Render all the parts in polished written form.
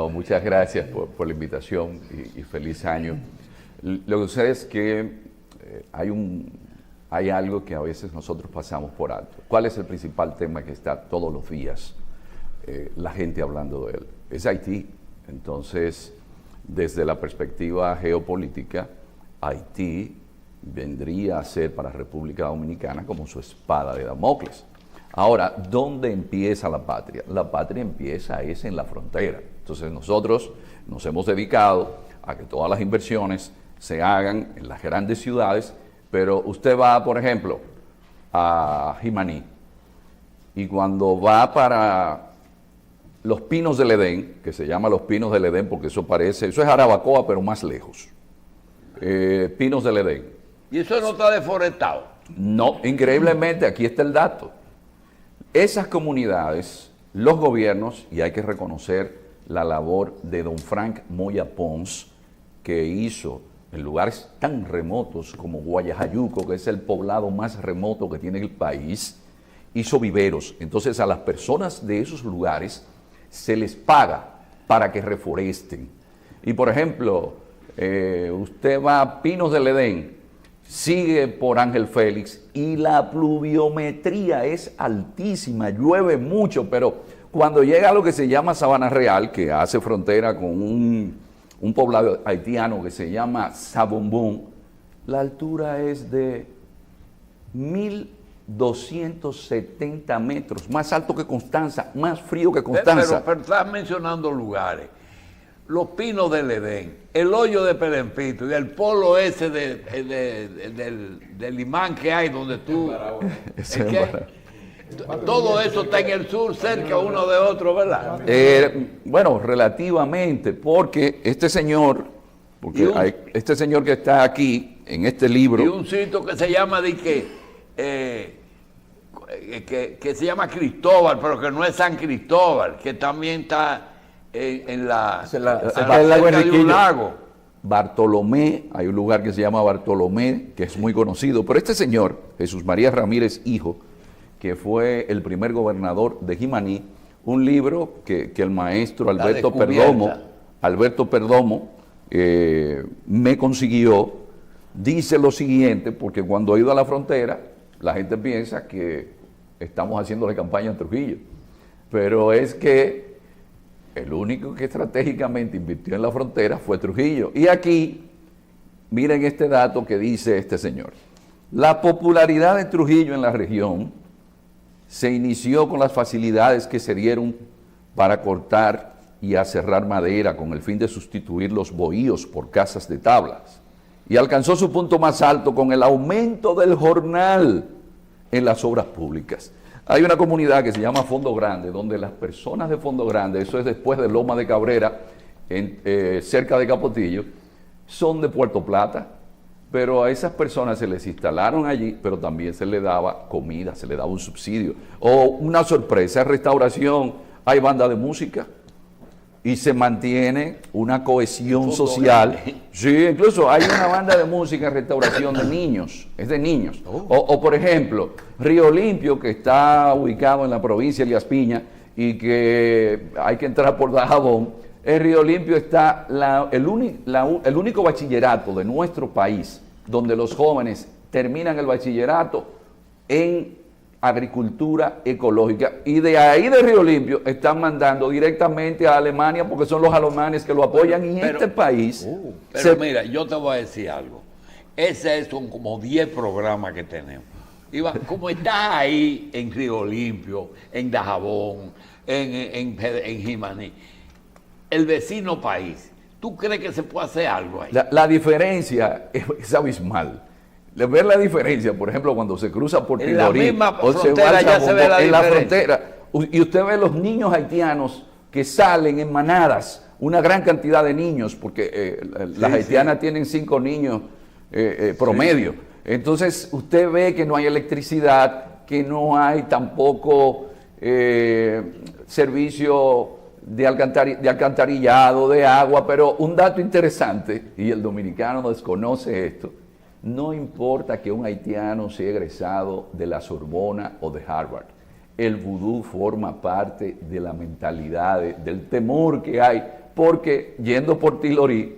No, muchas gracias por la invitación y feliz año. Lo que sucede es que hay algo que a veces nosotros pasamos por alto. ¿Cuál es el principal tema que está todos los días la gente hablando de él? Es Haití. Entonces, desde la perspectiva geopolítica, Haití vendría a ser para República Dominicana como su espada de Damocles. Ahora, ¿dónde empieza la patria? La patria empieza es en la frontera. Entonces nosotros nos hemos dedicado a que todas las inversiones se hagan en las grandes ciudades, pero usted va, por ejemplo, a Jimaní, y cuando va para los Pinos del Edén, que se llama los Pinos del Edén porque eso es Jarabacoa, pero más lejos. Pinos del Edén. ¿Y eso no está deforestado? No, increíblemente, aquí está el dato. Esas comunidades, los gobiernos, y hay que reconocer la labor de don Frank Moya Pons, que hizo en lugares tan remotos como Guayajayuco, que es el poblado más remoto que tiene el país, hizo viveros. Entonces a las personas de esos lugares se les paga para que reforesten. Y por ejemplo, usted va a Pinos del Edén, sigue por Ángel Félix y la pluviometría es altísima, llueve mucho, pero cuando llega a lo que se llama Sabana Real, que hace frontera con un poblado haitiano que se llama Sabombón, la altura es de 1.270 metros, más alto que Constanza, más frío que Constanza. Pero estás mencionando lugares. Los Pinos del Edén, el hoyo de Pelempito y el polo ese del imán que hay donde tú... Todo eso está en el sur, cerca uno de otro, ¿verdad? Bueno, relativamente, porque este señor que está aquí, en este libro... Y un sitio que se llama que se llama Cristóbal, pero que no es San Cristóbal, que también está cerca de un lago. Bartolomé, hay un lugar que se llama Bartolomé, que es muy conocido, pero este señor, Jesús María Ramírez Hijo, que fue el primer gobernador de Jimaní, un libro que el maestro Alberto Perdomo me consiguió, dice lo siguiente, porque cuando he ido a la frontera, la gente piensa que estamos haciéndole campaña a Trujillo, pero es que el único que estratégicamente invirtió en la frontera fue Trujillo. Y aquí, miren este dato que dice este señor. La popularidad de Trujillo en la región se inició con las facilidades que se dieron para cortar y aserrar madera con el fin de sustituir los bohíos por casas de tablas. Y alcanzó su punto más alto con el aumento del jornal en las obras públicas. Hay una comunidad que se llama Fondo Grande, donde las personas de Fondo Grande, eso es después de Loma de Cabrera, cerca de Capotillo, son de Puerto Plata, pero a esas personas se les instalaron allí, pero también se les daba comida, se les daba un subsidio. O una sorpresa, restauración, hay banda de música y se mantiene una cohesión social. Sí, incluso hay una banda de música en restauración de niños, es de niños. O por ejemplo, Río Limpio, que está ubicado en la provincia de Elías Piña y que hay que entrar por Dajabón. En Río Limpio está el único bachillerato de nuestro país donde los jóvenes terminan el bachillerato en agricultura ecológica, y de ahí de Río Limpio están mandando directamente a Alemania porque son los alemanes que lo apoyan en este país. Mira, yo te voy a decir algo. Ese son como 10 programas que tenemos. Como estás ahí en Río Limpio, en Dajabón, en Jimaní, el vecino país, ¿tú crees que se puede hacer algo ahí? La diferencia es abismal. Ver la diferencia, por ejemplo, cuando se cruza por Tilorí, en la misma frontera ya se ve la diferencia. En la frontera, y usted ve los niños haitianos que salen en manadas, una gran cantidad de niños, porque las haitianas tienen 5 niños promedio. Entonces usted ve que no hay electricidad, que no hay tampoco servicio de alcantarillado, de agua, pero un dato interesante, y el dominicano desconoce esto: no importa que un haitiano sea egresado de la Sorbona o de Harvard, el vudú forma parte de la mentalidad, del temor que hay porque yendo por Tilorí,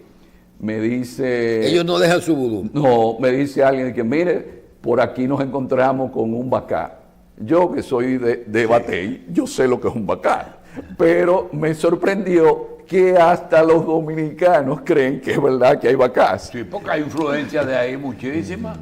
me dice... Ellos no dejan su vudú. No, me dice alguien que mire, por aquí nos encontramos con un bacá. Yo que soy de Batey, yo sé lo que es un bacá, pero me sorprendió que hasta los dominicanos creen que es verdad que hay bacás. Sí, porque hay influencia de ahí muchísima.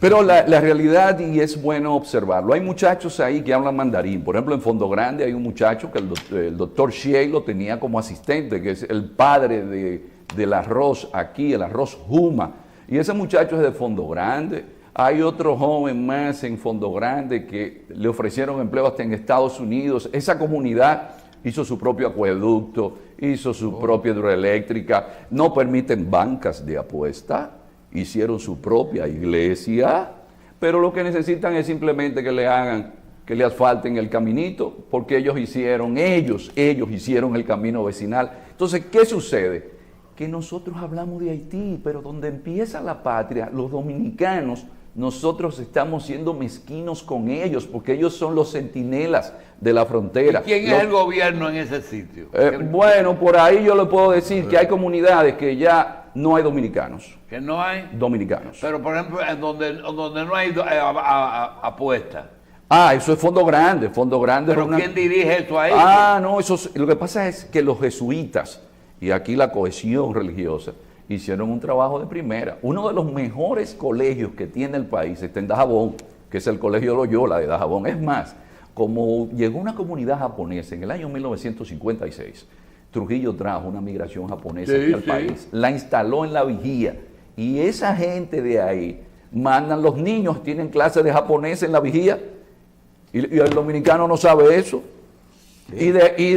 Pero la realidad, y es bueno observarlo, hay muchachos ahí que hablan mandarín. Por ejemplo, en Fondo Grande hay un muchacho que el doctor Shea lo tenía como asistente, que es el padre del arroz aquí, el arroz Juma. Y ese muchacho es de Fondo Grande. Hay otro joven más en Fondo Grande que le ofrecieron empleo hasta en Estados Unidos. Esa comunidad hizo su propio acueducto, hizo su propia hidroeléctrica. No permiten bancas de apuesta. Hicieron su propia iglesia, pero lo que necesitan es simplemente que le hagan, que le asfalten el caminito, porque ellos hicieron el camino vecinal. Entonces, ¿qué sucede? Que nosotros hablamos de Haití, pero donde empieza la patria, los dominicanos, nosotros estamos siendo mezquinos con ellos, porque ellos son los centinelas de la frontera. ¿Y quién es el gobierno en ese sitio? Bueno, por ahí yo le puedo decir que hay comunidades que ya no hay dominicanos. ¿Que no hay? Dominicanos. Pero, por ejemplo, en donde no hay apuestas. Eso es Fondo Grande. Fondo Grande. ¿Pero quién dirige eso ahí? No, lo que pasa es que los jesuitas, y aquí la cohesión religiosa, hicieron un trabajo de primera. Uno de los mejores colegios que tiene el país está en Dajabón, que es el Colegio Loyola de Dajabón. Es más, como llegó una comunidad japonesa en el año 1956, Trujillo trajo una migración japonesa aquí al país, la instaló en La Vigía, y esa gente de ahí mandan, los niños tienen clases de japonés en La Vigía, y el dominicano no sabe eso. Sí. Y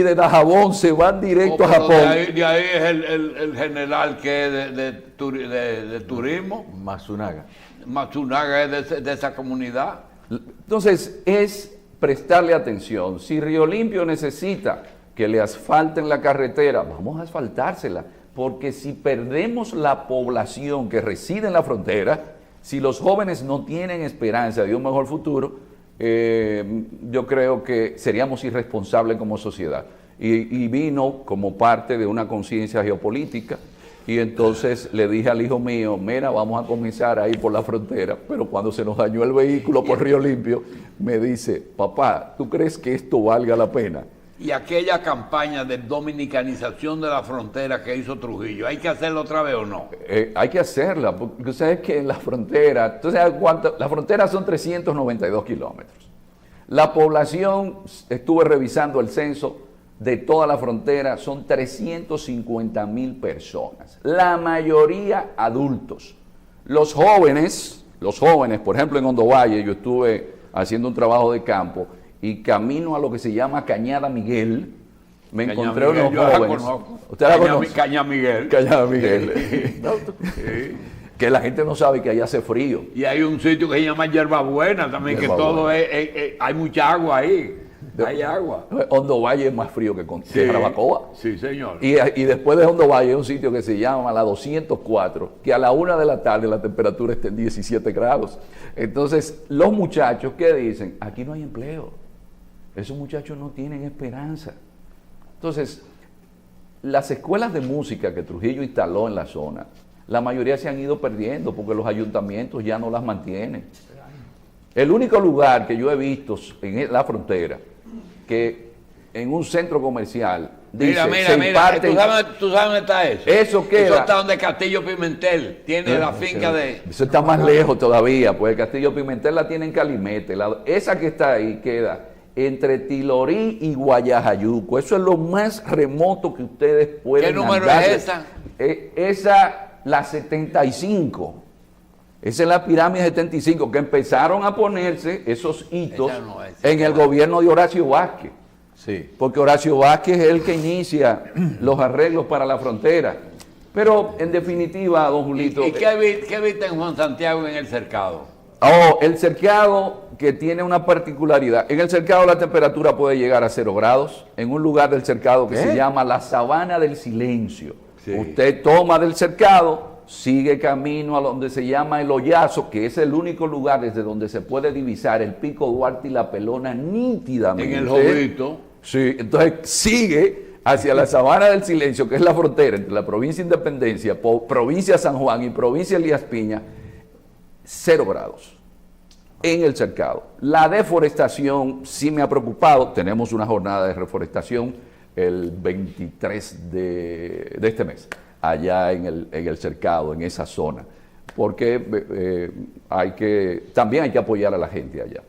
de Dajabón se van directo a Japón. De ahí es el general que es de turismo. Matsunaga. Matsunaga es de esa comunidad. Entonces, es prestarle atención. Si Río Limpio necesita que le asfalten la carretera, vamos a asfaltársela, porque si perdemos la población que reside en la frontera, si los jóvenes no tienen esperanza de un mejor futuro, yo creo que seríamos irresponsables como sociedad. Y vino como parte de una conciencia geopolítica, y entonces le dije al hijo mío, mira, vamos a comenzar a ir por la frontera, pero cuando se nos dañó el vehículo por Río Limpio, me dice, papá, ¿tú crees que esto valga la pena? Y aquella campaña de dominicanización de la frontera que hizo Trujillo, ¿hay que hacerla otra vez o no? Hay que hacerla, porque sabes que en la frontera, ¿tú sabes cuánto? La frontera son 392 kilómetros. La población, estuve revisando el censo de toda la frontera, son 350,000 personas. La mayoría adultos. Los jóvenes, por ejemplo en Hondo Valle, yo estuve haciendo un trabajo de campo, y camino a lo que se llama Cañada Miguel, me encontré unos jóvenes. ¿Usted la conoce? Cañada Miguel. Cañada Miguel. Sí. Que la gente no sabe que allá hace frío. Y hay un sitio que se llama Yerbabuena también, que todo hay mucha agua ahí. Hay agua. Hondo Valle es más frío que Jarabacoa. Sí, señor. Y después de Hondo Valle hay un sitio que se llama la 204, que a la 1 de la tarde la temperatura está en 17 grados. Entonces, los muchachos, ¿qué dicen? Aquí no hay empleo. Esos muchachos no tienen esperanza. Entonces, las escuelas de música que Trujillo instaló en la zona, la mayoría se han ido perdiendo porque los ayuntamientos ya no las mantienen. El único lugar que yo he visto en la frontera, que en un centro comercial dice, mira, ¿tú sabes dónde está eso? Eso queda. Eso está donde Castillo Pimentel tiene la finca de... Eso está más lejos todavía, pues Castillo Pimentel la tiene en Calimete. Esa que está ahí queda entre Tilorí y Guayajayuco. Eso es lo más remoto que ustedes pueden ¿Qué número andarle. es esa? Esa, la 75. Esa es la pirámide 75, que empezaron a ponerse esos hitos en el gobierno de Horacio Vázquez. Sí. Porque Horacio Vázquez es el que inicia los arreglos para la frontera. Pero, en definitiva, don Julito... ¿Y qué viste en Juan Santiago en el cercado? El cercado, que tiene una particularidad. En el cercado la temperatura puede llegar a 0 grados, en un lugar del cercado que se llama la Sabana del Silencio. Sí. Usted toma del cercado, sigue camino a donde se llama El Hoyazo, que es el único lugar desde donde se puede divisar el Pico Duarte y la Pelona nítidamente. En el Jovito. Sí, entonces sigue hacia la Sabana del Silencio, que es la frontera entre la provincia Independencia, provincia San Juan y provincia Elías Piña, 0 grados en el cercado. La deforestación sí me ha preocupado. Tenemos una jornada de reforestación el 23 de este mes, allá en el cercado, en esa zona, porque también hay que apoyar a la gente allá.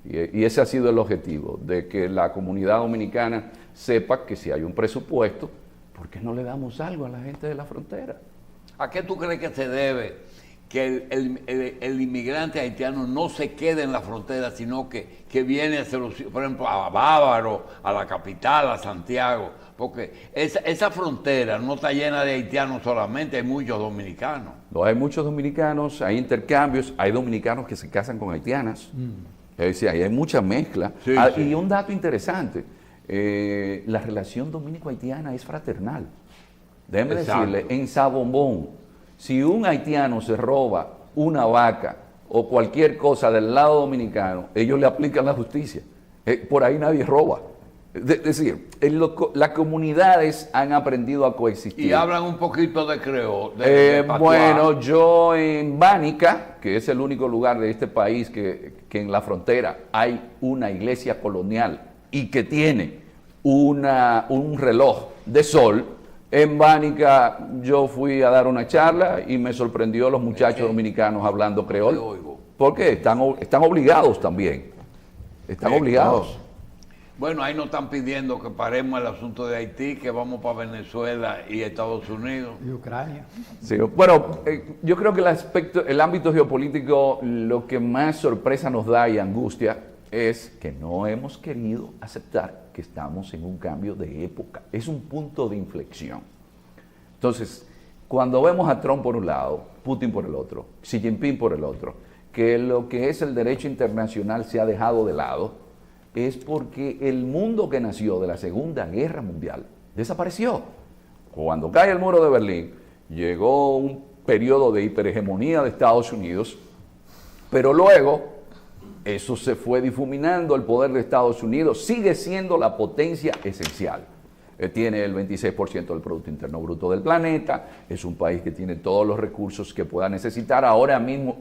Y ese ha sido el objetivo, de que la comunidad dominicana sepa que si hay un presupuesto, ¿por qué no le damos algo a la gente de la frontera? ¿A qué tú crees que se debe que el inmigrante haitiano no se quede en la frontera, sino que viene, por ejemplo, a Bávaro, a la capital, a Santiago? Porque esa frontera no está llena de haitianos solamente, hay muchos dominicanos. No, hay muchos dominicanos, hay intercambios, hay dominicanos que se casan con haitianas. Es decir, ahí hay mucha mezcla. Sí, sí. Y un dato interesante, la relación dominico-haitiana es fraternal. Déjeme decirle, en Sabombón, si un haitiano se roba una vaca o cualquier cosa del lado dominicano, ellos le aplican la justicia. Por ahí nadie roba. Es decir, las comunidades han aprendido a coexistir. Y hablan un poquito de creol. Bueno, yo en Bánica, que es el único lugar de este país que en la frontera hay una iglesia colonial y que tiene un reloj de sol, en Bánica yo fui a dar una charla y me sorprendió los muchachos dominicanos hablando creol. ¿Por qué? Están obligados también. Están obligados. Bueno, ahí nos están pidiendo que paremos el asunto de Haití, que vamos para Venezuela y Estados Unidos. Y Ucrania. Sí, bueno, yo creo que el ámbito geopolítico, lo que más sorpresa nos da y angustia es que no hemos querido aceptar que estamos en un cambio de época. Es un punto de inflexión. Entonces, cuando vemos a Trump por un lado, Putin por el otro, Xi Jinping por el otro, que lo que es el derecho internacional se ha dejado de lado, es porque el mundo que nació de la Segunda Guerra Mundial desapareció. Cuando cae el muro de Berlín, llegó un periodo de hiperhegemonía de Estados Unidos, pero luego eso se fue difuminando, el poder de Estados Unidos sigue siendo la potencia esencial. Tiene el 26% del Producto Interno Bruto del planeta, es un país que tiene todos los recursos que pueda necesitar, ahora mismo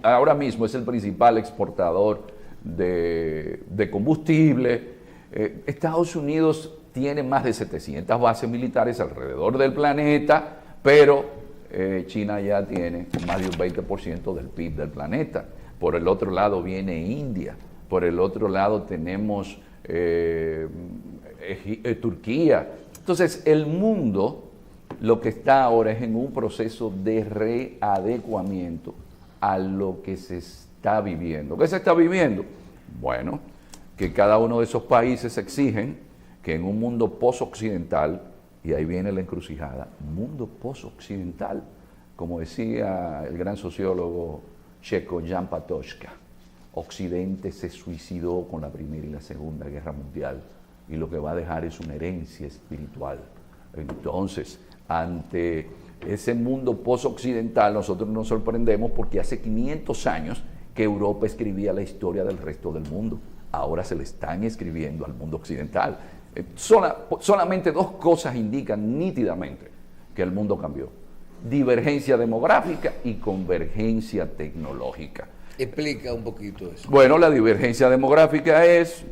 es el principal exportador de combustible. Estados Unidos tiene más de 700 bases militares alrededor del planeta, pero China ya tiene más de un 20% del PIB del planeta. Por el otro lado viene India, por el otro lado tenemos Turquía. Entonces el mundo lo que está ahora es en un proceso de readecuamiento a lo que se está viviendo. ¿Qué se está viviendo? Bueno, que cada uno de esos países exigen que en un mundo post-occidental, y ahí viene la encrucijada, mundo post-occidental, como decía el gran sociólogo checo Jan Patočka, Occidente se suicidó con la Primera y la Segunda Guerra Mundial y lo que va a dejar es una herencia espiritual. Entonces, ante ese mundo post-occidental nosotros nos sorprendemos porque hace 500 años que Europa escribía la historia del resto del mundo. Ahora se le están escribiendo al mundo occidental. Solamente 2 cosas indican nítidamente que el mundo cambió: divergencia demográfica y convergencia tecnológica. Explica un poquito eso. Bueno, la divergencia demográfica es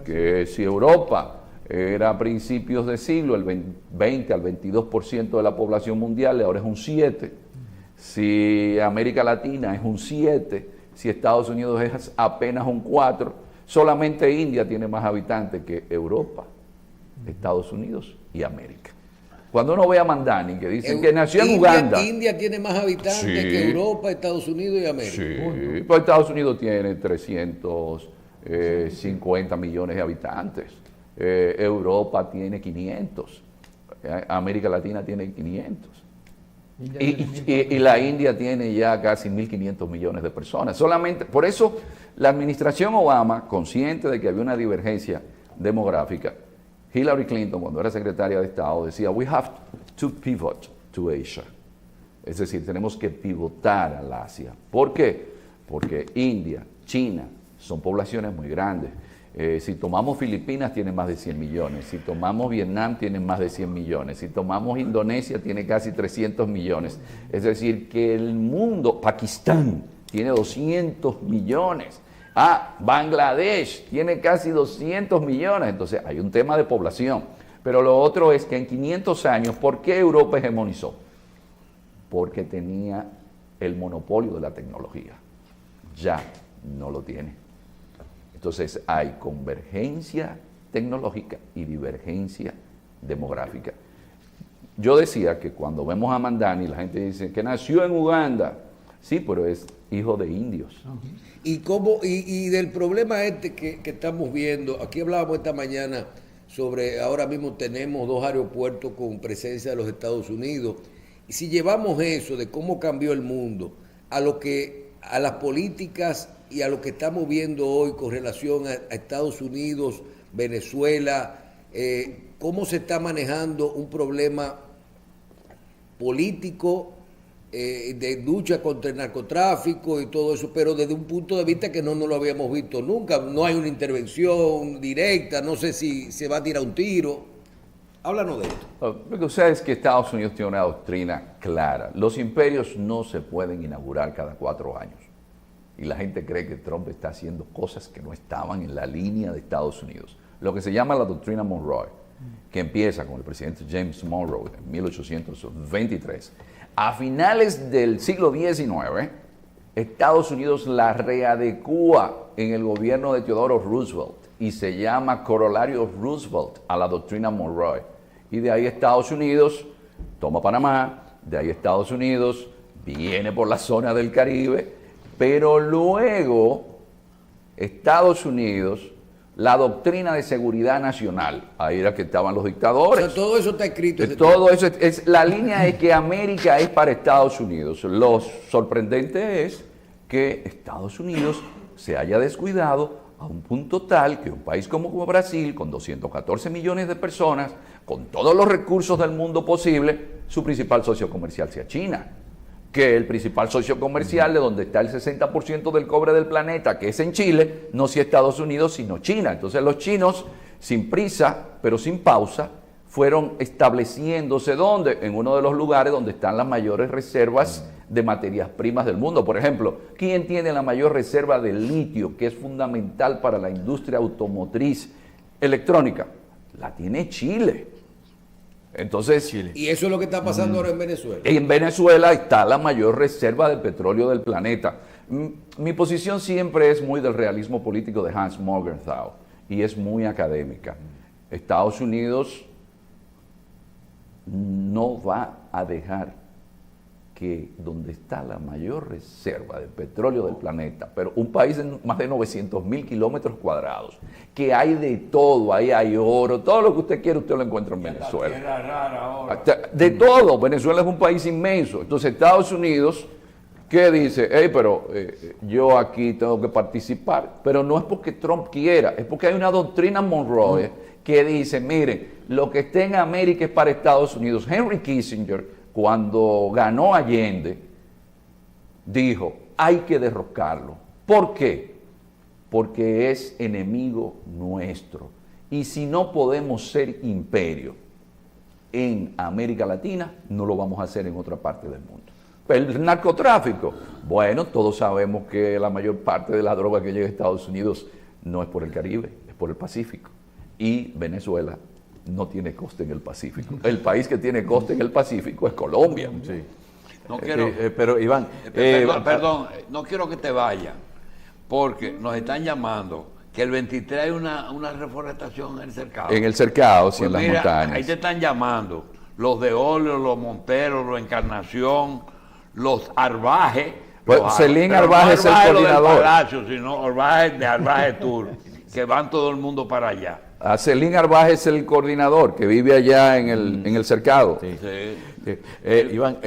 que si Europa era a principios de siglo el 20 al 22% de la población mundial, ahora es un 7%. Si América Latina es un 7%, si Estados Unidos es apenas un 4%, solamente India tiene más habitantes que Europa, Estados Unidos y América. Cuando uno ve a Mandani, que dicen que nació en Uganda. India tiene más habitantes que Europa, Estados Unidos y América. Sí, pues Estados Unidos tiene 350 millones de habitantes. Europa tiene 500. América Latina tiene 500. Y la India tiene ya casi 1.500 millones de personas. Solamente, por eso la administración Obama, consciente de que había una divergencia demográfica, Hillary Clinton, cuando era secretaria de Estado, decía, we have to pivot to Asia. Es decir, tenemos que pivotar al Asia. ¿Por qué? Porque India, China, son poblaciones muy grandes. Si tomamos Filipinas, tiene más de 100 millones. Si tomamos Vietnam, tiene más de 100 millones. Si tomamos Indonesia, tiene casi 300 millones. Es decir, que el mundo, Pakistán, tiene 200 millones. Bangladesh tiene casi 200 millones. Entonces, hay un tema de población. Pero lo otro es que en 500 años, ¿por qué Europa hegemonizó? Porque tenía el monopolio de la tecnología. Ya no lo tiene. Entonces hay convergencia tecnológica y divergencia demográfica. Yo decía que cuando vemos a Mandani, la gente dice que nació en Uganda. Sí, pero es hijo de indios. Y del problema que estamos viendo, aquí hablábamos esta mañana sobre, ahora mismo tenemos 2 aeropuertos con presencia de los Estados Unidos, y si llevamos eso de cómo cambió el mundo a las políticas y a lo que estamos viendo hoy con relación a Estados Unidos, Venezuela, cómo se está manejando un problema político de lucha contra el narcotráfico y todo eso, pero desde un punto de vista que no lo habíamos visto nunca. No hay una intervención directa, no sé si se va a tirar un tiro. Háblanos de esto. Lo que sucede es que Estados Unidos tiene una doctrina clara. Los imperios no se pueden inaugurar cada 4 años. Y la gente cree que Trump está haciendo cosas que no estaban en la línea de Estados Unidos. Lo que se llama la doctrina Monroe, que empieza con el presidente James Monroe en 1823. A finales del siglo XIX, Estados Unidos la readecúa en el gobierno de Theodore Roosevelt y se llama Corolario Roosevelt a la doctrina Monroe. Y de ahí Estados Unidos toma Panamá, de ahí Estados Unidos viene por la zona del Caribe, pero luego Estados Unidos, la doctrina de seguridad nacional, ahí era que estaban los dictadores. O sea, todo eso está escrito. Todo eso la línea es que América es para Estados Unidos. Lo sorprendente es que Estados Unidos se haya descuidado a un punto tal que un país como Brasil, con 214 millones de personas, con todos los recursos del mundo posible, su principal socio comercial sea China. Que el principal socio comercial de donde está el 60% del cobre del planeta, que es en Chile, no sea Estados Unidos, sino China. Entonces los chinos, sin prisa, pero sin pausa, fueron estableciéndose ¿dónde? En uno de los lugares donde están las mayores reservas de materias primas del mundo. Por ejemplo, ¿quién tiene la mayor reserva de litio, que es fundamental para la industria automotriz electrónica? La tiene Chile. Entonces, Chile. Y eso es lo que está pasando ahora en Venezuela. En Venezuela está la mayor reserva de petróleo del planeta. Mi posición siempre es muy del realismo político de Hans Morgenthau y es muy académica. Estados Unidos no va a dejar que donde está la mayor reserva de petróleo del planeta, pero un país de más de 900.000 kilómetros cuadrados, que hay de todo, ahí hay oro, todo lo que usted quiere usted lo encuentra en Venezuela. Tierra rara ahora. De todo, Venezuela es un país inmenso. Entonces Estados Unidos, ¿qué dice? Pero yo aquí tengo que participar, pero no es porque Trump quiera, es porque hay una doctrina Monroe que dice, miren, lo que esté en América es para Estados Unidos. Henry Kissinger, cuando ganó Allende, dijo, hay que derrocarlo. ¿Por qué? Porque es enemigo nuestro. Y si no podemos ser imperio en América Latina, no lo vamos a hacer en otra parte del mundo. El narcotráfico, bueno, todos sabemos que la mayor parte de la droga que llega a Estados Unidos no es por el Caribe, es por el Pacífico. Y Venezuela no tiene costa en el Pacífico. El país que tiene costa en el Pacífico es Colombia. Sí. No quiero, pero Iván, perdón, no quiero que te vayas, porque nos están llamando que el 23 hay una reforestación en el cercado. En el cercado, sí, pues en las mira, montañas. Ahí te están llamando los de Olio, los Monteros, los Encarnación, los Arbaje. Pues Celín Arbaje es el coordinador. Del Palacio, sino Arbaje de Arbaje Tour, que van todo el mundo para allá. Celín Arbaje es el coordinador que vive allá en el cercado. Sí. Sí. Iván,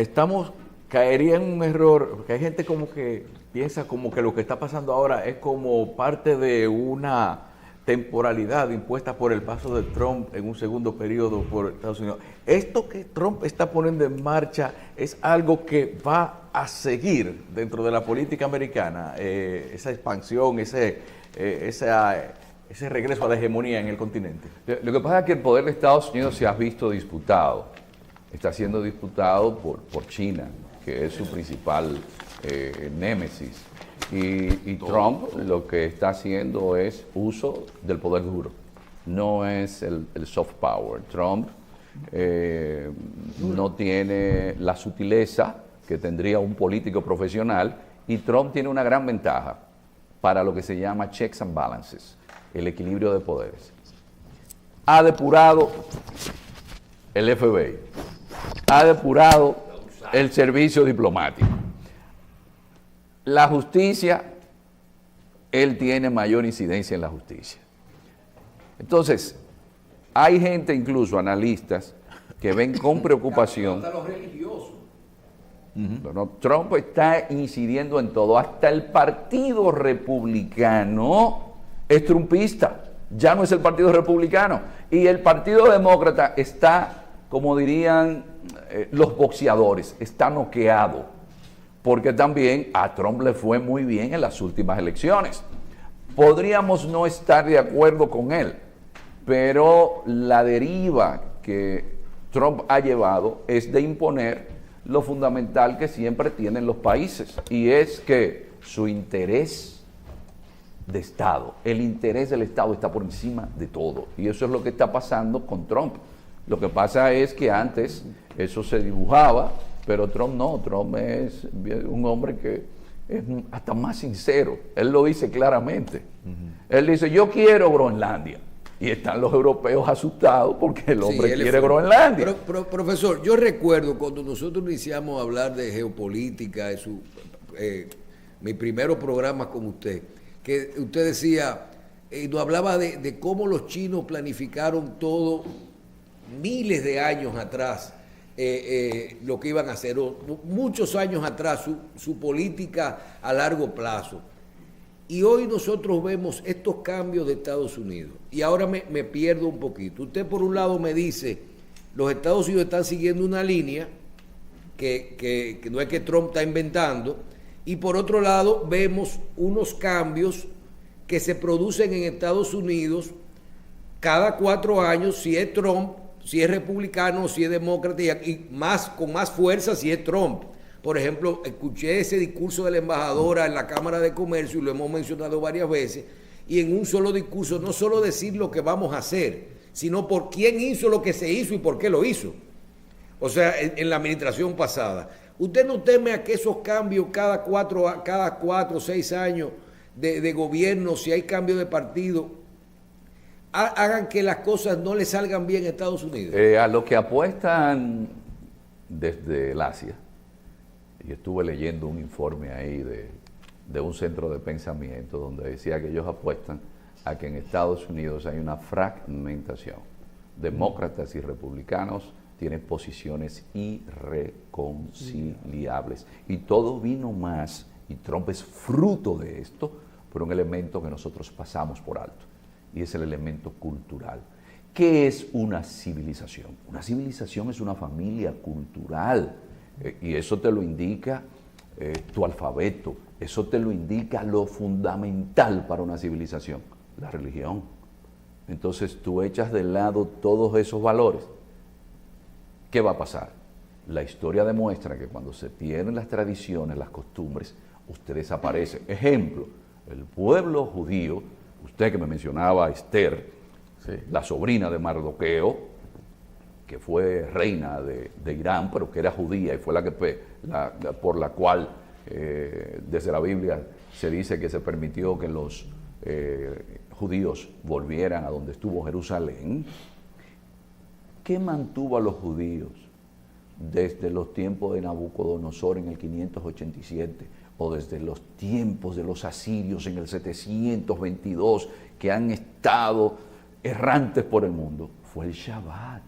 caería en un error, porque hay gente como que piensa como que lo que está pasando ahora es como parte de una temporalidad impuesta por el paso de Trump en un segundo periodo por Estados Unidos. Esto que Trump está poniendo en marcha es algo que va a seguir dentro de la política americana, esa expansión, esa ese regreso a la hegemonía en el continente? Lo que pasa es que el poder de Estados Unidos se ha visto disputado, está siendo disputado por China, que es su principal némesis. Y Trump lo que está haciendo es uso del poder duro, no es el soft power. Trump no tiene la sutileza que tendría un político profesional, y Trump tiene una gran ventaja para lo que se llama checks and balances, el equilibrio de poderes. Ha depurado el FBI, ha depurado el servicio diplomático. La justicia, él tiene mayor incidencia en la justicia. Entonces, hay gente, incluso analistas, que ven con preocupación. Hasta los religiosos. Bueno, Trump está incidiendo en todo. Hasta el Partido Republicano es trumpista. Ya no es el Partido Republicano. Y el Partido Demócrata está, como dirían los boxeadores, está noqueado. Porque también a Trump le fue muy bien en las últimas elecciones. Podríamos no estar de acuerdo con él, pero la deriva que Trump ha llevado es de imponer lo fundamental que siempre tienen los países, y es que su interés de Estado, el interés del Estado está por encima de todo, y eso es lo que está pasando con Trump. Lo que pasa es que antes eso se dibujaba, pero Trump no. Trump es un hombre que es hasta más sincero. Él lo dice claramente. Él dice, yo quiero Groenlandia. Y están los europeos asustados porque el hombre quiere Groenlandia. Pero, profesor, yo recuerdo cuando nosotros iniciamos a hablar de geopolítica, mi primer programa con usted, que usted decía, nos hablaba de cómo los chinos planificaron todo miles de años atrás, lo que iban a hacer, o muchos años atrás, su política a largo plazo. Y hoy nosotros vemos estos cambios de Estados Unidos. Y ahora me pierdo un poquito. Usted por un lado me dice, los Estados Unidos están siguiendo una línea que no es que Trump está inventando. Y por otro lado vemos unos cambios que se producen en Estados Unidos cada 4 años, si es Trump, si es republicano, si es demócrata, y con más fuerza si es Trump. Por ejemplo, escuché ese discurso de la embajadora en la Cámara de Comercio, y lo hemos mencionado varias veces, y en un solo discurso no solo decir lo que vamos a hacer, sino por quién hizo lo que se hizo y por qué lo hizo. O sea, en la administración pasada. ¿Usted no teme a que esos cambios cada 4 o 6 años de gobierno, si hay cambio de partido, hagan que las cosas no le salgan bien a Estados Unidos? A lo que apuestan desde el Asia, y estuve leyendo un informe ahí de un centro de pensamiento donde decía que ellos apuestan a que en Estados Unidos hay una fragmentación. Demócratas y republicanos tienen posiciones irreconciliables. Y todo vino más, y Trump es fruto de esto, por un elemento que nosotros pasamos por alto, y es el elemento cultural. ¿Qué es una civilización? Una civilización es una familia cultural. Y eso te lo indica tu alfabeto, eso te lo indica lo fundamental para una civilización, la religión. Entonces tú echas de lado todos esos valores. ¿Qué va a pasar? La historia demuestra que cuando se tienen las tradiciones, las costumbres, usted desaparece. Ejemplo, el pueblo judío, usted que me mencionaba a Esther, sí, la sobrina de Mardoqueo, que fue reina de Irán, pero que era judía, y fue por la cual desde la Biblia se dice que se permitió que los judíos volvieran a donde estuvo Jerusalén. ¿Qué mantuvo a los judíos desde los tiempos de Nabucodonosor en el 587 o desde los tiempos de los asirios en el 722, que han estado errantes por el mundo? Fue el Shabbat,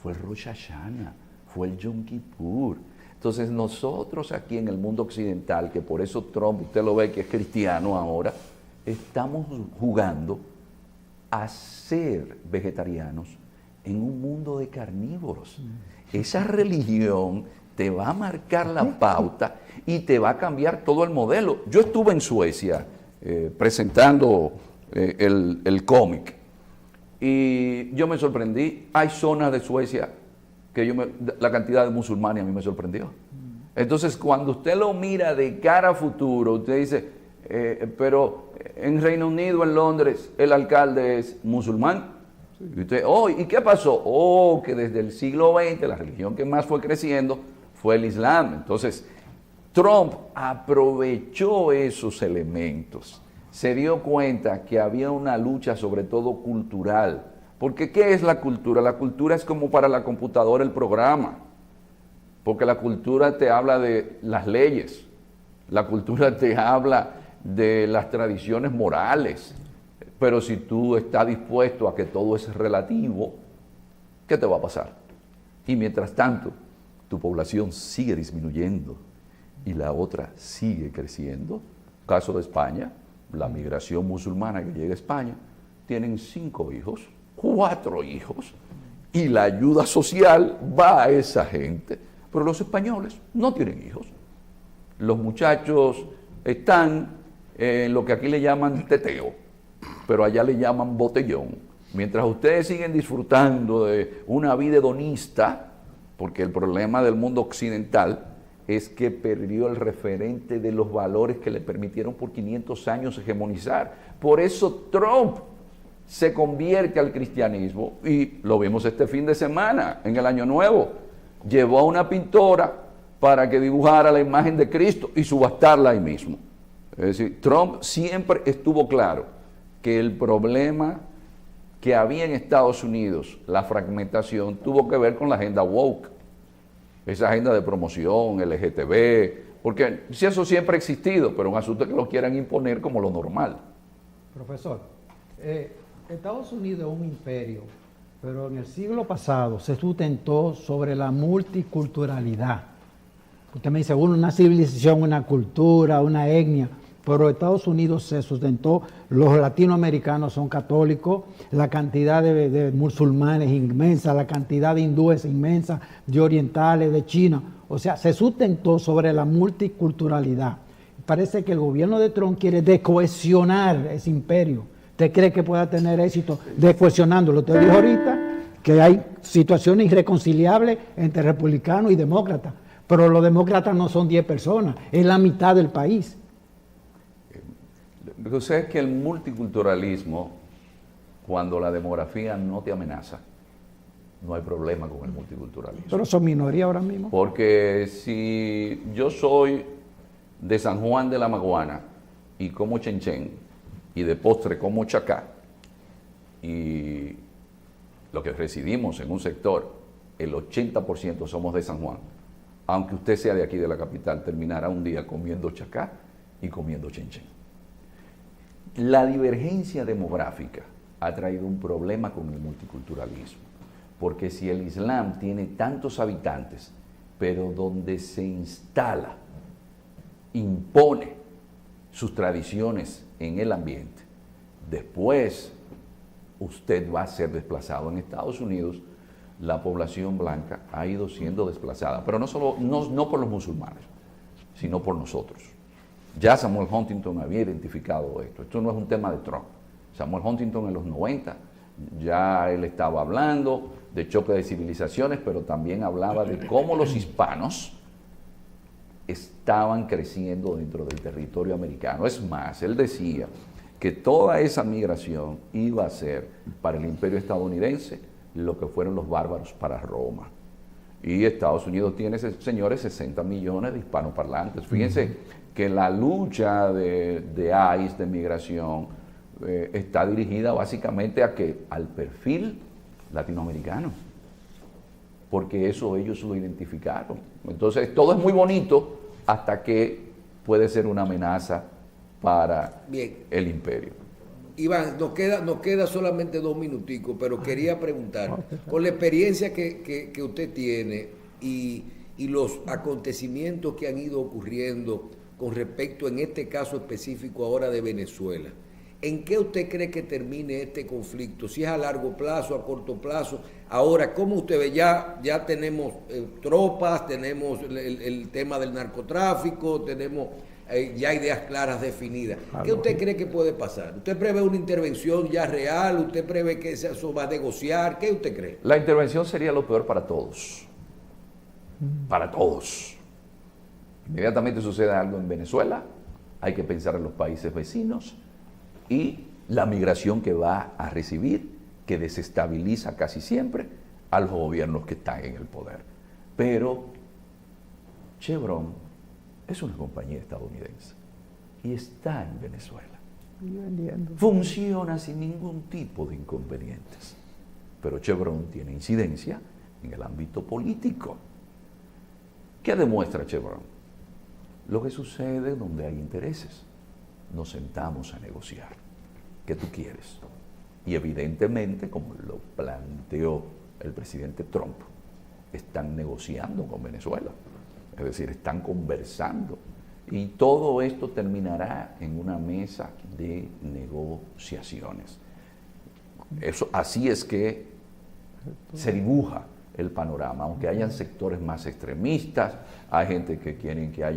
fue el Rosh Hashanah, fue el Yom Kippur. Entonces nosotros aquí en el mundo occidental, que por eso Trump, usted lo ve que es cristiano ahora, estamos jugando a ser vegetarianos en un mundo de carnívoros. Esa religión te va a marcar la pauta y te va a cambiar todo el modelo. Yo estuve en Suecia presentando el cómic. Y yo me sorprendí. Hay zonas de Suecia que la cantidad de musulmanes a mí me sorprendió. Entonces, cuando usted lo mira de cara a futuro, usted dice, pero en Reino Unido, en Londres, el alcalde es musulmán. Y usted, ¿y qué pasó? Que desde el siglo XX la religión que más fue creciendo fue el Islam. Entonces, Trump aprovechó esos elementos. Se dio cuenta que había una lucha sobre todo cultural. Porque ¿qué es la cultura? La cultura es como para la computadora el programa. Porque la cultura te habla de las leyes. La cultura te habla de las tradiciones morales. Pero si tú estás dispuesto a que todo es relativo, ¿qué te va a pasar? Y mientras tanto, tu población sigue disminuyendo y la otra sigue creciendo. Caso de España, la migración musulmana que llega a España, tienen 5 hijos, 4 hijos, y la ayuda social va a esa gente. Pero los españoles no tienen hijos. Los muchachos están en lo que aquí le llaman teteo, pero allá le llaman botellón. Mientras ustedes siguen disfrutando de una vida hedonista, porque el problema del mundo occidental es que perdió el referente de los valores que le permitieron por 500 años hegemonizar. Por eso Trump se convierte al cristianismo, y lo vimos este fin de semana, en el Año Nuevo. Llevó a una pintora para que dibujara la imagen de Cristo y subastarla ahí mismo. Es decir, Trump siempre estuvo claro que el problema que había en Estados Unidos, la fragmentación, tuvo que ver con la agenda woke, esa agenda de promoción, LGTB, porque si eso siempre ha existido, pero un asunto que lo quieran imponer como lo normal. Profesor, Estados Unidos es un imperio, pero en el siglo pasado se sustentó sobre la multiculturalidad. Usted me dice, una civilización, una cultura, una etnia, pero Estados Unidos se sustentó, los latinoamericanos son católicos, la cantidad de musulmanes es inmensa, la cantidad de hindúes es inmensa, de orientales, de China. O sea, se sustentó sobre la multiculturalidad. Parece que el gobierno de Trump quiere descohesionar ese imperio. ¿Usted cree que pueda tener éxito descohesionándolo? Usted dijo ahorita que hay situaciones irreconciliables entre republicanos y demócratas, pero los demócratas no son 10 personas, es la mitad del país. Lo que sucede es que el multiculturalismo, cuando la demografía no te amenaza, no hay problema con el multiculturalismo. Pero son minoría ahora mismo. Porque si yo soy de San Juan de la Maguana y como chenchen, y de postre como chacá, y lo que residimos en un sector, el 80% somos de San Juan, aunque usted sea de aquí de la capital, terminará un día comiendo chacá y comiendo chenchen. La divergencia demográfica ha traído un problema con el multiculturalismo, porque si el Islam tiene tantos habitantes, pero donde se instala, impone sus tradiciones en el ambiente, después usted va a ser desplazado. En Estados Unidos, la población blanca ha ido siendo desplazada, pero no por los musulmanes, sino por nosotros. Ya Samuel Huntington había identificado esto. Esto no es un tema de Trump. Samuel Huntington en los 90, ya él estaba hablando de choque de civilizaciones, pero también hablaba de cómo los hispanos estaban creciendo dentro del territorio americano. Es más, él decía que toda esa migración iba a ser para el imperio estadounidense lo que fueron los bárbaros para Roma. Y Estados Unidos tiene, señores, 60 millones de hispanoparlantes. Fíjense que la lucha de ICE, de migración, está dirigida básicamente al perfil latinoamericano, porque eso ellos lo identificaron. Entonces, todo es muy bonito hasta que puede ser una amenaza para el imperio. Iván, nos queda solamente 2 minuticos, pero quería preguntar, con la experiencia que usted tiene y los acontecimientos que han ido ocurriendo con respecto, en este caso específico ahora de Venezuela, ¿En qué usted cree que termine este conflicto? Si es a largo plazo, a corto plazo. Ahora, ¿cómo usted ve? Ya tenemos tropas, tenemos el tema del narcotráfico, tenemos ya ideas claras definidas. ¿Qué usted cree que puede pasar? ¿Usted prevé una intervención ya real? ¿Usted prevé que eso va a negociar? ¿Qué usted cree? La intervención sería lo peor para todos. Para todos. Inmediatamente sucede algo en Venezuela, hay que pensar en los países vecinos y la migración que va a recibir, que desestabiliza casi siempre a los gobiernos que están en el poder. Pero Chevron es una compañía estadounidense y está en Venezuela. Funciona sin ningún tipo de inconvenientes. Pero Chevron tiene incidencia en el ámbito político. ¿Qué demuestra Chevron? Lo que sucede donde hay intereses. Nos sentamos a negociar. ¿Qué tú quieres? Y evidentemente, como lo planteó el presidente Trump, están negociando con Venezuela. Es decir, están conversando. Y todo esto terminará en una mesa de negociaciones. Así es que se dibuja el panorama, aunque hayan sectores más extremistas, hay gente que quieren que haya